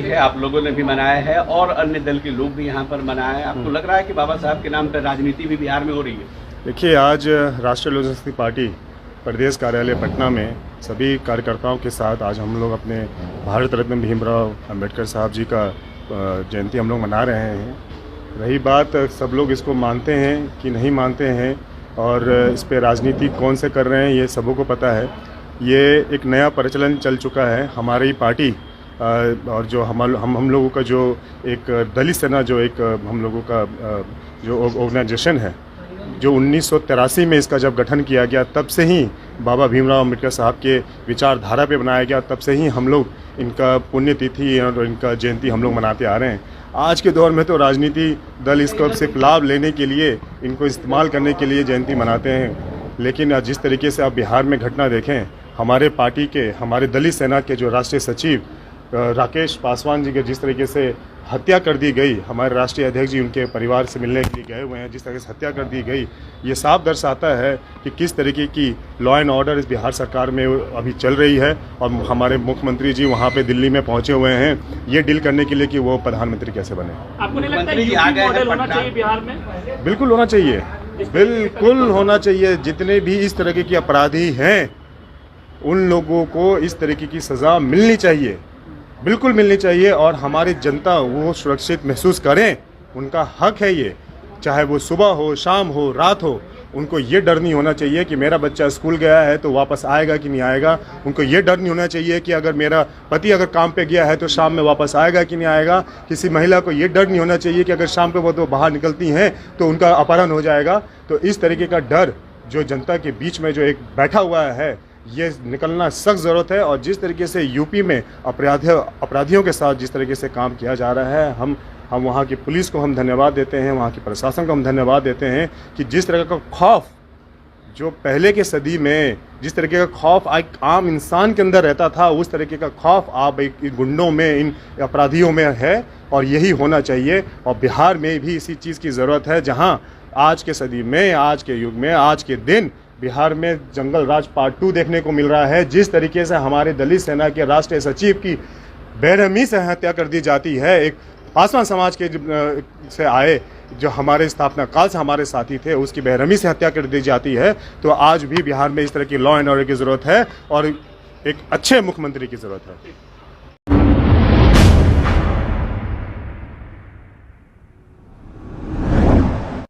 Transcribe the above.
है, आप लोगों ने भी मनाया है और अन्य दल के लोग भी यहाँ पर मनाए हैं। आपको लग रहा है कि बाबा साहब के नाम पर राजनीति भी बिहार में हो रही है? देखिए, आज राष्ट्रीय लोक जनशक्ति पार्टी प्रदेश कार्यालय पटना में सभी कार्यकर्ताओं के साथ आज हम लोग अपने भारत रत्न भीमराव अंबेडकर साहब जी का जयंती हम लोग मना रहे हैं। रही बात सब लोग इसको मानते हैं कि नहीं मानते हैं और इस पे राजनीति कौन से कर रहे हैं ये सबों को पता है। ये एक नया प्रचलन चल चुका है हमारी पार्टी और जो हम लोगों का जो एक दलित सेना जो एक हम लोगों का जो ऑर्गेनाइजेशन है, जो 1983 में इसका जब गठन किया गया तब से ही बाबा भीमराव अम्बेडकर साहब के विचारधारा पे बनाया गया, तब से ही हम लोग इनका पुण्यतिथि और इनका जयंती हम लोग मनाते आ रहे हैं। आज के दौर में तो राजनीति दल इसको सिर्फ लाभ लेने के लिए, इनको इस्तेमाल करने के लिए जयंती मनाते हैं। लेकिन जिस तरीके से आप बिहार में घटना देखें, हमारे पार्टी के, हमारे दलित सेना के जो राष्ट्रीय सचिव राकेश पासवान जी के जिस तरीके से हत्या कर दी गई, हमारे राष्ट्रीय अध्यक्ष जी उनके परिवार से मिलने के लिए गए हुए हैं, जिस तरह से हत्या कर दी गई, ये साफ दर्शाता है कि किस तरीके की लॉ एंड ऑर्डर इस बिहार सरकार में अभी चल रही है। और हमारे मुख्यमंत्री जी वहाँ पे दिल्ली में पहुँचे हुए हैं ये डील करने के लिए कि वो प्रधानमंत्री कैसे बने। आपको नहीं लगता है यूपी मॉडल होना चाहिए बिहार में? बिल्कुल होना चाहिए, बिल्कुल होना चाहिए। जितने भी इस तरीके के अपराधी हैं उन लोगों को इस तरीके की सज़ा मिलनी चाहिए, बिल्कुल मिलनी चाहिए। और हमारी जनता वो सुरक्षित महसूस करें, उनका हक है ये, चाहे वो सुबह हो, शाम हो, रात हो। उनको ये डर नहीं होना चाहिए कि मेरा बच्चा स्कूल गया है तो वापस आएगा कि नहीं आएगा। उनको ये डर नहीं होना चाहिए कि अगर मेरा पति अगर काम पे गया है तो शाम में वापस आएगा कि नहीं आएगा। किसी महिला को ये डर नहीं होना चाहिए कि अगर शाम पे वो तो बाहर निकलती हैं तो उनका अपहरण हो जाएगा। तो इस तरीके का डर जो जनता के बीच में जो एक बैठा हुआ है, ये निकलना सख्त ज़रूरत है। और जिस तरीके से यूपी में अपराधियों के साथ जिस तरीके से काम किया जा रहा है, हम वहाँ की पुलिस को हम धन्यवाद देते हैं, वहाँ की प्रशासन को हम धन्यवाद देते हैं कि जिस तरह का खौफ जो पहले के सदी में जिस तरीके का खौफ एक आम इंसान के अंदर रहता था, उस तरीके का खौफ आप इन गुंडों में, इन अपराधियों में है। और यही होना चाहिए। और बिहार में भी इसी चीज़ की ज़रूरत है, जहाँ आज के सदी में, आज के युग में, आज के दिन बिहार में जंगल राज पार्ट 2 देखने को मिल रहा है। जिस तरीके से हमारे दलित सेना के राष्ट्रीय सचिव की बेरहमी से हत्या कर दी जाती है, एक पासवान समाज के से आए जो हमारे स्थापना काल से हमारे साथी थे, उसकी बेरहमी से हत्या कर दी जाती है। तो आज भी बिहार में इस तरह की लॉ एंड ऑर्डर की ज़रूरत है और एक अच्छे मुख्यमंत्री की ज़रूरत है।